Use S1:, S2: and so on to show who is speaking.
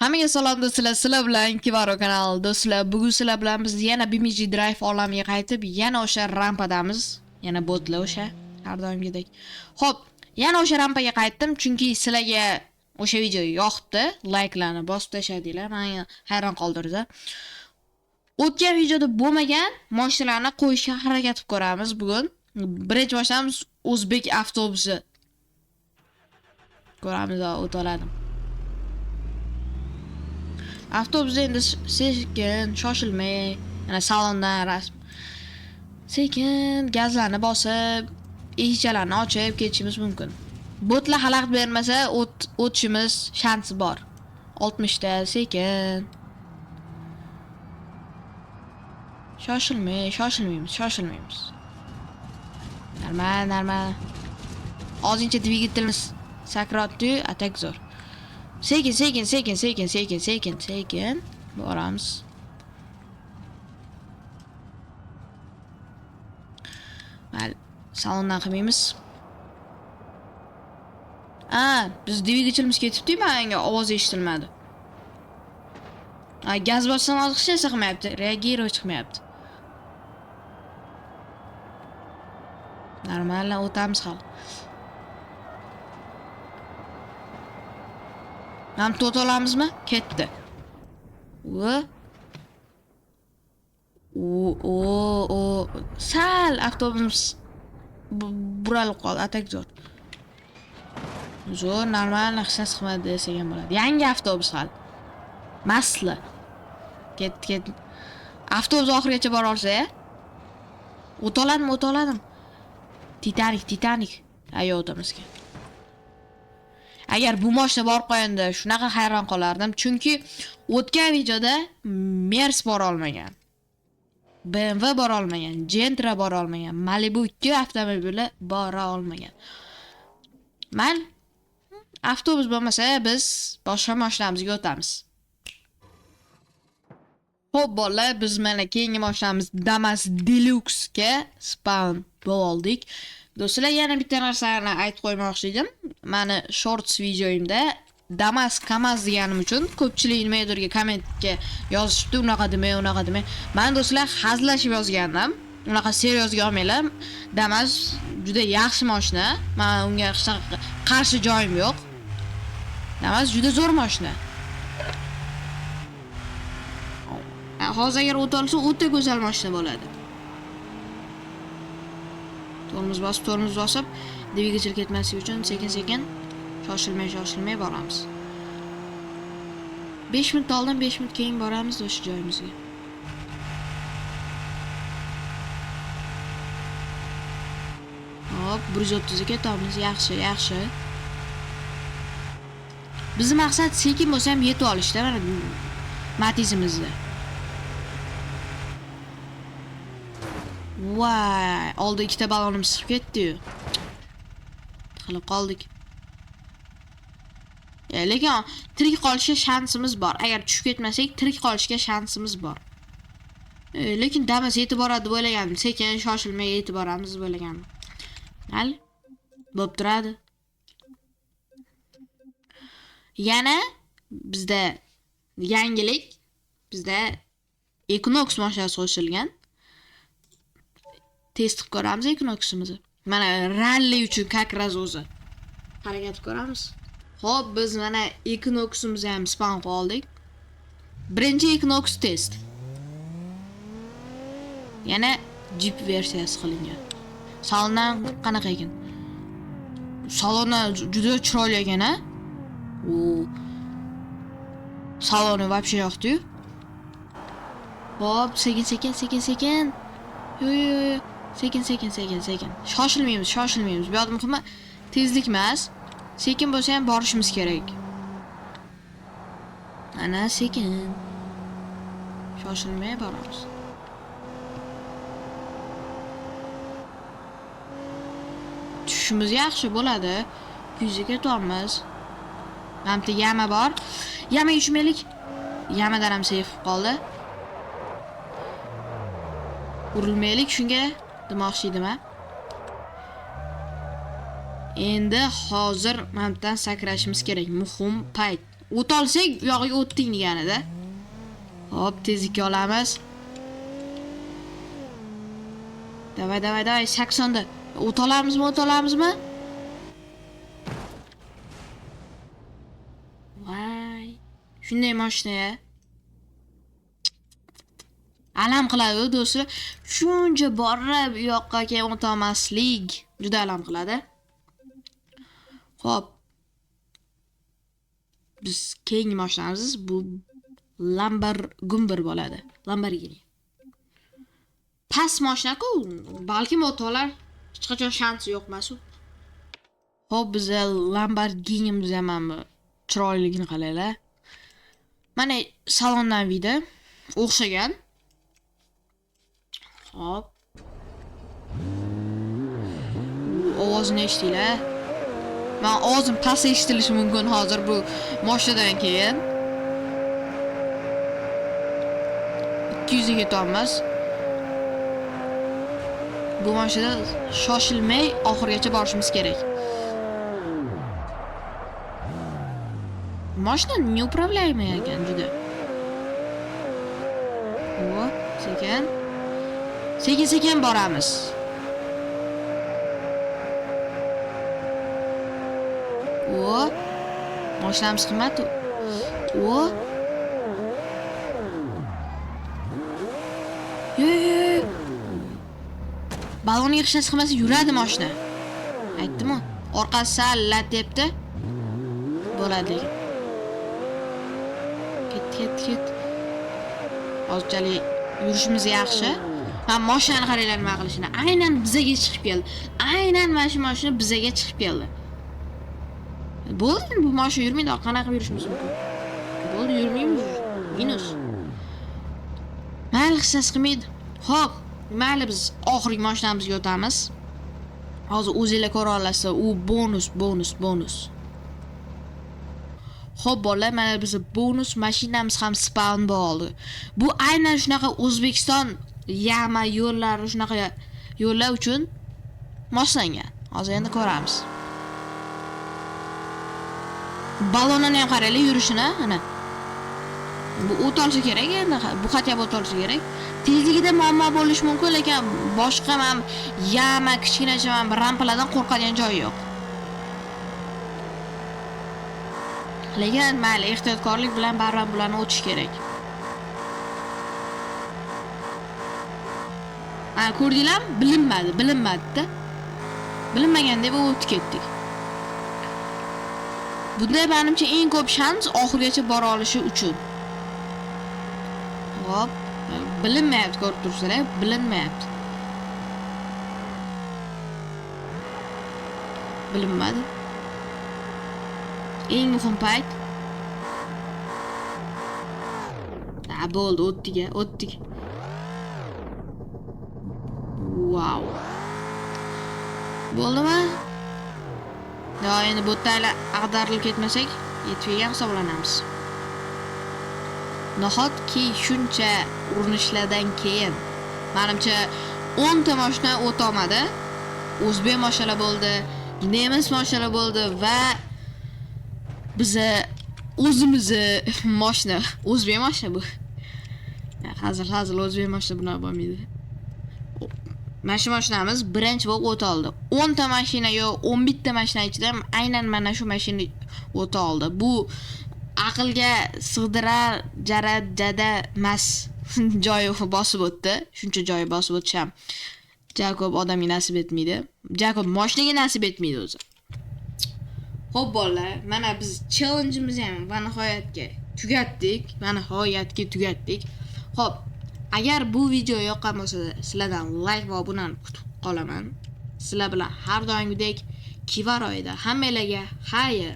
S1: Hammaga salom do'stlar, sizlar bilan Kivaro kanali do'stlar. Bugun sizlar bilan biz yana BMG Drive olamiga qaytib, yana o'sha rampadamiz. Yana botlar o'sha har doimgidek. Xo'p, yana o'sha rampaga qaytdim chunki sizlarga o'sha video yoqdi. Like'larni bosib tashladinglar. Meni hayron qoldirdi. O'tgan videoda bo'lmagan mashinalarni qo'yishga harakat qilib ko'ramiz bugun. Birinchi mashinamiz O'zbek avtobusi. Ko'ramiz, o'toladim. Avtobus endi sekin, shoshilmay, yana salondan rasm. Sekin gazlarni bosib, eshiklarni ochib ketishimiz mumkin. Botlar xalaqit bermasa, o'tishimiz shansi bor. 60 ta sekin. Shoshilmaymiz. Normal. Ozgincha dvigatelimiz sakrotdi, atak zo'r. Sekin. Boramiz. Mal salondan qilmaymiz. Biz dvigatelimiz ketibdi, menga ovoz eshitilmadi. Gaz bossam hech narsa qilmayapti, reagirovich qilmayapti. Normal, o'tamiz hali. Ham to'tolamizmi? Ketdi. Sal avtobus buralib qoldi, atak zo'r. Zo'r, normal, hech qilmadi desak ham bo'ladi. Yangi avtobus hali. Masli. Ket. Avtobus oxirigacha bora olsa, o'toladim. Titanik. Ayo o'tamizga. Agar bu mashina borib qo'yanda shunaqa hayron qolardim, chunki o'tgan videoda Merc bora olmagan. BMW bora olmagan, Gentra bora olmagan, Malibu 2 avtomobili bora olmagan. Men avtobus bo'lmasa, biz boshqa mashinamizga o'tamiz. Xo'p, bolalar, biz mana keyingi mashinamiz Damas Deluxe ga spawn bo'ldik. Do'stlar, yana bitta narsani aytib qo'ymoqchi edim. Meni shorts videoyimda Damas Kamaz deganim uchun ko'pchilik nimadirga kommentga yozishibdi, unaqa demay. Men do'stlar hazillashib yozgandim. Unaqa serios olmanglar. Damas juda yaxshi mashina. Men unga hech qarshi joyim yo'q. Damas juda zo'r mashina. Hozir agar o'tolsa, o'ta go'zal mashina bo'ladi. Tormoz bosib, dvigatel ketmasligi uchun sekin, shoshilmay boramiz. 5 minut oldin, 5 minut keyin boramiz o'sha joyimizga. Hop, 130 ga ketamiz. Yaxshi. Bizning maqsad sekin bo'lsa ham yetib olishda, mana Matizimizda. Voy, oldi ikkita balonimiz chiqib ketdi-yu. Qilib qoldik. Lekin tirik qolishga shansimiz bor. Agar tushib ketmasak, tirik qolishga shansimiz bor. Lekin Damas yetib boradi deb o'ylagandim. Sekin shoshilmay yetib boramiz deb o'ylagandim. Hali bo'p turadi. Yana bizda yangilik, bizda Equinox mashinasi qo'shilgan. Test qilib ko'ramiz Equinox'imizni. Mana rally uchun как раз o'zi. Harakat ko'ramiz. Xo'p, biz mana Equinox'imizni ham spawn qildik. Birinchi Equinox test. Yana Jeep versiyasi qilingan. Salondan qanaqa ekan? Saloni juda chiroyli ekan, a? Saloni вообще yoqdi-yu. Xo'p, sekin. Yo. Sekin. Shoshilmaymiz. Bu yoqda muhimi tezlik emas. Sekin bo'lsa ham borishimiz kerak. Ana sekin. Shoshilmay boramiz. Tushimiz yaxshi bo'ladi. 100 ga ketamiz. Hamda yama bor. Yamaga tushmaylik. Yamadan ham safe qoldi. Urilmaylik shunga demoqchi edim. Endi hozir mandan sakrashimiz kerak. Muhim payt. o't olsak, u yog'iga o'tding deganida. Hop, tezlikka olamiz. Davay, 80da. O't olamizmi? Voy. Shunday mashina. Alam qiladi do'stlar. Shuncha borib u yoqqa keyin o'tolmaslik juda alam qiladi. Xo'p. Biz keyingi mashinamiz bu Lamborghini bo'ladi. Lamborghini. Pas mashina-ku, balki motorlar hech qachon shansi yo'q emas-u. Xo'p, biz Lamborghinimiz ham chiroyligini qaranglar. Mana salondan video o'xshagan. Hop. Ovozini eshitdinglar. Men ovozim past eshitilishi mumkin hozir bu mashinadan keyin. 200 ga yetamiz. Bu mashina shoshilmay oxirigacha borishimiz kerak. Mashina neupravляемый ekan juda. O, sekin boramiz. O, mashinamiz qimmat. O. Balon yig'ishasi qilmasa yuradi mashina. Aytdim-ku, orqasi sal lat debdi. Bo'ladi. Ket. Hozirchalik yurishimiz yaxshi. Ham mashinani qaranglar nima qilishini. Aynan bizaga chiqib keldi. Aynan mana shu mashina bizaga chiqib keldi. Bo'ldi, bu mashina yurmaydi, qanaqa yurishimiz mumkin? Bo'ldi, yurmaymiz. Minus. Mayli hissas qilmaydi. Xo'p, mayli biz oxirgi mashinamizga o'tamiz. Hozir o'zingizlar ko'ra olasizlar, u bonus. Xo'p, bolalar, mana biz bonus mashinamiz ham spawn bo'ldi. Bu aynan shunaqa O'zbekiston yama yo'llari shunaqa yo'llar uchun moslangan. Hozir endi ko'ramiz. Balonini ham qaranglar yurishini, mana. Bu o't olsa kerak endi, bu xatya o't olsa kerak. Tezligida muammo bo'lishi mumkin, lekin boshqa ham yama kichkinacha ham rampalardan qo'rqadigan joyi yo'q. Lekin mayli, ehtiyotkorlik bilan baribir bularni o'tish kerak. Ko'rdinglarmi? Bilinmadi-da. Bilinmaganda bu o'tib ketdik. Bunda menimcha eng ko'p shans oxirigacha bora olishi uchun. Hop, bilinmayapti, ko'rib turibsizlar, bilinmayapti. Bilinmadi. Eng muhim payt. Bo'ldi, o'tdik. Wow. Bo'ldimi? Yo, endi bu yerda ag'darilib ketmasak, yetib kelgan hisoblanamiz. Nahotki shuncha urinishlardan keyin menimcha 10 ta mashina o't olmadi. O'zbek mashinalar bo'ldi, nemis mashinalar bo'ldi va biza o'zimizni mashina, o'zbek mashina bu. Hazil o'zbek mashina bunaqa bo'lmaydi. Mana shu mashinamiz birinchi bo'lib o't oldi. 10 ta mashina yo'q, 11 ta mashina ichida aynan mana shu mashina o't oldi. Bu aqlga sig'dirar darajada emas. Joyi bosib o'tdi. Shuncha joyi bosib o'tish ham Jakob odamga nasib etmaydi. Jakob mashinaga nasib etmaydi o'zi. Xo'p bolalar, mana biz challenge'imizni ham va nihoyatga tugatdik. Xo'p, agar bu video yoqqan bo'lsa, sizlardan like va obunani kutib qolaman. Sizlar bilan har doimgidek Kivaroyda hammalarga xayr.